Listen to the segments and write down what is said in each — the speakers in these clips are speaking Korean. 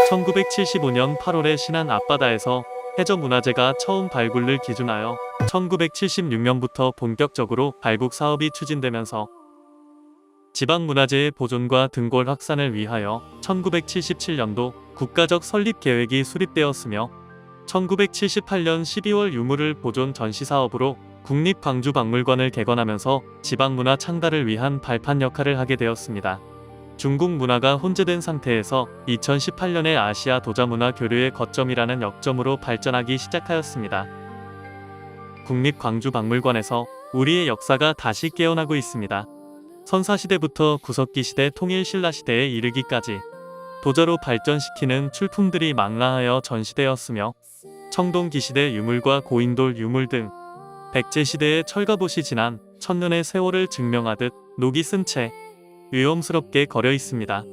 1975년 8월에 신안 앞바다에서 해저문화재가 처음 발굴을 기준하여 1976년부터 본격적으로 발굴 사업이 추진되면서 지방문화재의 보존과 등골 확산을 위하여 1977년도 국가적 설립 계획이 수립되었으며 1978년 12월 유물을 보존 전시 사업으로 국립광주박물관을 개관하면서 지방문화 창달을 위한 발판 역할을 하게 되었습니다. 중국 문화가 혼재된 상태에서 2018년에 아시아 도자문화 교류의 거점이라는 역점으로 발전하기 시작하였습니다. 국립광주박물관에서 우리의 역사가 다시 깨어나고 있습니다. 선사시대부터 구석기 시대, 통일신라 시대에 이르기까지 도자로 발전시키는 출품들이 망라하여 전시되었으며 청동기시대 유물과 고인돌 유물 등 백제시대의 철갑옷이 지난 천년의 세월을 증명하듯 녹이 쓴 채 위험스럽게 거려 있습니다.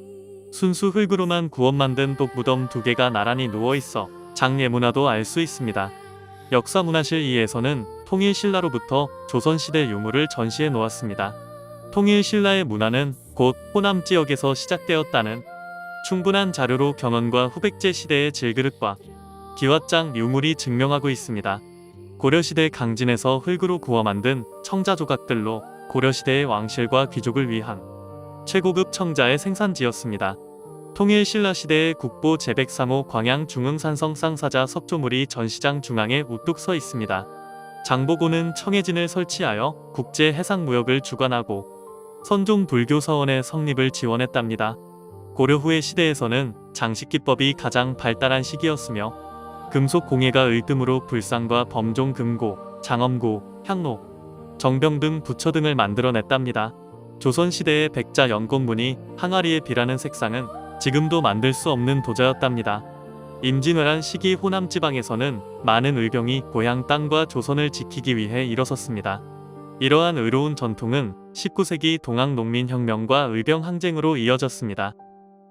순수 흙으로만 구워 만든 독무덤 2개가 나란히 누워있어 장예문화도 알 수 있습니다. 역사문화실 2에서는 통일신라로부터 조선시대 유물을 전시해 놓았습니다. 통일신라의 문화는 곧 호남 지역에서 시작되었다는 충분한 자료로 경원과 후백제 시대의 질그릇과 기왓장 유물이 증명하고 있습니다. 고려시대 강진에서 흙으로 구워 만든 청자 조각들로 고려시대의 왕실과 귀족을 위한 최고급 청자의 생산지였습니다. 통일신라 시대의 국보 제103호 광양 중흥산성 쌍사자 석조물이 전시장 중앙에 우뚝 서 있습니다. 장보고는 청해진을 설치하여 국제 해상무역을 주관하고 선종 불교 서원의 성립을 지원했답니다. 고려 후의 시대에서는 장식기법이 가장 발달한 시기였으며 금속 공예가 을금으로 불상과 범종 금고, 장엄고, 향로, 정병 등 부처 등을 만들어냈답니다. 조선시대의 백자 연꽃무늬 항아리에 비라는 색상은 지금도 만들 수 없는 도자였답니다. 임진왜란 시기 호남 지방에서는 많은 의병이 고향 땅과 조선을 지키기 위해 일어섰습니다. 이러한 의로운 전통은 19세기 동학농민혁명과 의병항쟁으로 이어졌습니다.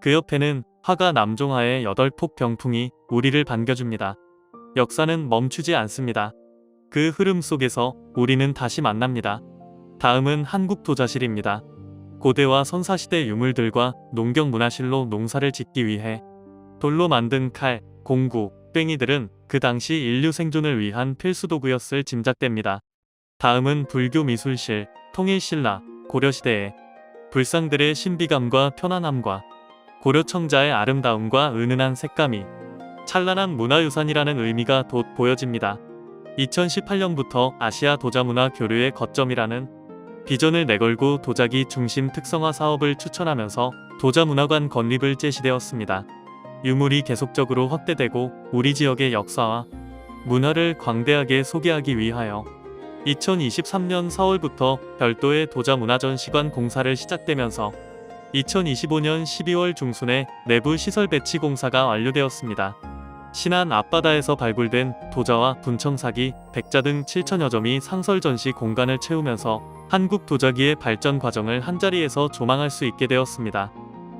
그 옆에는 화가 남종하의 8폭 병풍이 우리를 반겨줍니다. 역사는 멈추지 않습니다. 그 흐름 속에서 우리는 다시 만납니다. 다음은 한국도자실입니다. 고대와 선사시대 유물들과 농경문화실로 농사를 짓기 위해 돌로 만든 칼, 공구, 괭이들은 그 당시 인류 생존을 위한 필수 도구였을 짐작됩니다. 다음은 불교미술실, 통일신라, 고려시대의 불상들의 신비감과 편안함과 고려청자의 아름다움과 은은한 색감이 찬란한 문화유산이라는 의미가 돋 보여집니다. 2018년부터 아시아 도자문화 교류의 거점이라는 비전을 내걸고 도자기 중심 특성화 사업을 추천하면서 도자문화관 건립을 제시되었습니다. 유물이 계속적으로 확대되고 우리 지역의 역사와 문화를 광대하게 소개하기 위하여 2023년 4월부터 별도의 도자문화전시관 공사를 시작되면서 2025년 12월 중순에 내부 시설 배치 공사가 완료되었습니다. 신안 앞바다에서 발굴된 도자와 분청사기, 백자 등 7천여 점이 상설 전시 공간을 채우면서 한국 도자기의 발전 과정을 한자리에서 조망할 수 있게 되었습니다.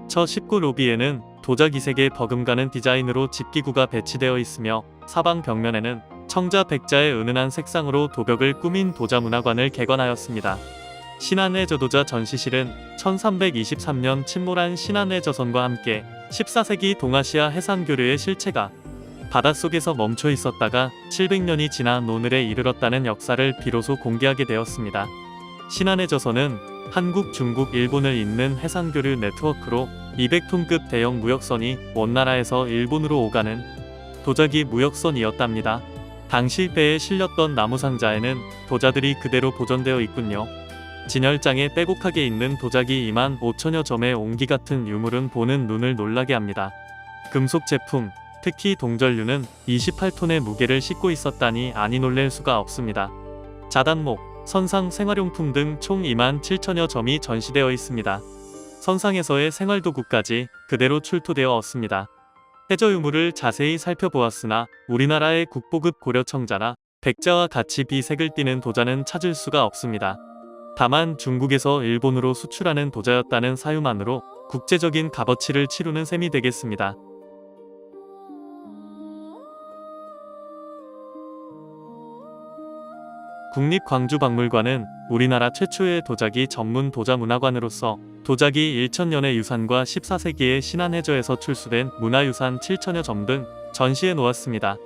처 19 로비에는 도자기색의 버금가는 디자인으로 집기구가 배치되어 있으며 사방 벽면에는 청자 백자의 은은한 색상으로 도벽을 꾸민 도자문화관을 개관하였습니다. 신안의 저도자 전시실은 1323년 침몰한 신안의 저선과 함께 14세기 동아시아 해상교류의 실체가 바닷속에서 멈춰 있었다가 700년이 지나 오늘에 이르렀다는 역사를 비로소 공개하게 되었습니다. 신안의 저선은 한국, 중국, 일본을 잇는 해상교류 네트워크로 200톤급 대형 무역선이 원나라에서 일본으로 오가는 도자기 무역선이었답니다. 당시 배에 실렸던 나무상자에는 도자들이 그대로 보존되어 있군요. 진열장에 빼곡하게 있는 도자기 2만 5천여 점의 옹기 같은 유물은 보는 눈을 놀라게 합니다. 금속 제품, 특히 동절류는 28톤의 무게를 싣고 있었다니 아니 놀랄 수가 없습니다. 자단목, 선상 생활용품 등 총 2만 7천여 점이 전시되어 있습니다. 선상에서의 생활도구까지 그대로 출토되어 있습니다. 해저 유물을 자세히 살펴보았으나 우리나라의 국보급 고려청자나 백자와 같이 비색을 띠는 도자는 찾을 수가 없습니다. 다만 중국에서 일본으로 수출하는 도자였다는 사유만으로 국제적인 값어치를 치르는 셈이 되겠습니다. 국립광주박물관은 우리나라 최초의 도자기 전문 도자문화관으로서 도자기 1,000년의 유산과 14세기의 신안해저에서 출수된 문화유산 7,000여 점 등 전시해 놓았습니다.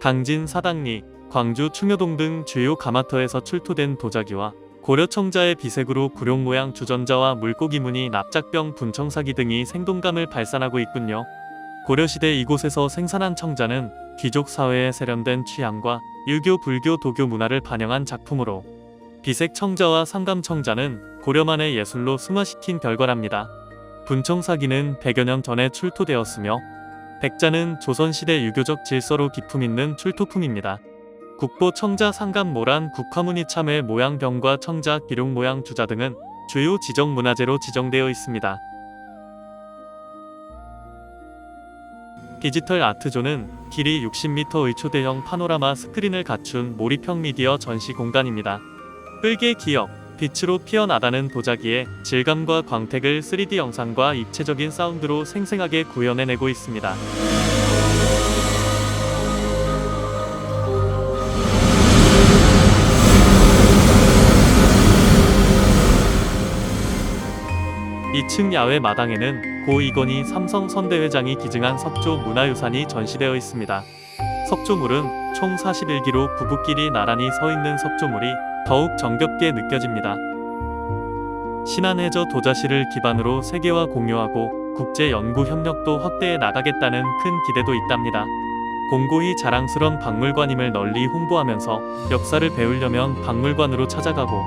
강진 사당리, 광주 충효동 등 주요 가마터에서 출토된 도자기와 고려 청자의 비색으로 구룡 모양 주전자와 물고기 무늬, 납작병, 분청사기 등이 생동감을 발산하고 있군요. 고려시대 이곳에서 생산한 청자는 귀족 사회에 세련된 취향과 유교, 불교, 도교 문화를 반영한 작품으로 비색 청자와 상감 청자는 고려만의 예술로 승화시킨 결과랍니다. 분청사기는 100여 년 전에 출토되었으며 백자는 조선시대 유교적 질서로 기품 있는 출토품입니다. 국보 청자, 상감, 모란, 국화무늬 참외 모양 병과 청자, 기룡 모양 주자 등은 주요 지정문화재로 지정되어 있습니다. 디지털 아트존은 길이 60m의 초대형 파노라마 스크린을 갖춘 몰입형 미디어 전시 공간입니다. 뿔개 기역, 빛으로 피어나다는 도자기의 질감과 광택을 3D 영상과 입체적인 사운드로 생생하게 구현해내고 있습니다. (2층) 야외 마당에는 고 이건희 삼성 선대회장이 기증한 석조 문화유산이 전시되어 있습니다. 석조물은 총 41기로 부부끼리 나란히 서 있는 석조물이 더욱 정겹게 느껴집니다. 신안해저 도자시를 기반으로 세계와 공유하고 국제 연구 협력도 확대해 나가겠다는 큰 기대도 있답니다. 공고히 자랑스런 박물관임을 널리 홍보하면서 역사를 배우려면 박물관으로 찾아가고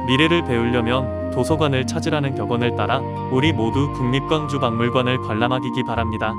미래를 배우려면 도서관을 찾으라는 격언을 따라 우리 모두 국립광주박물관을 관람하기 바랍니다.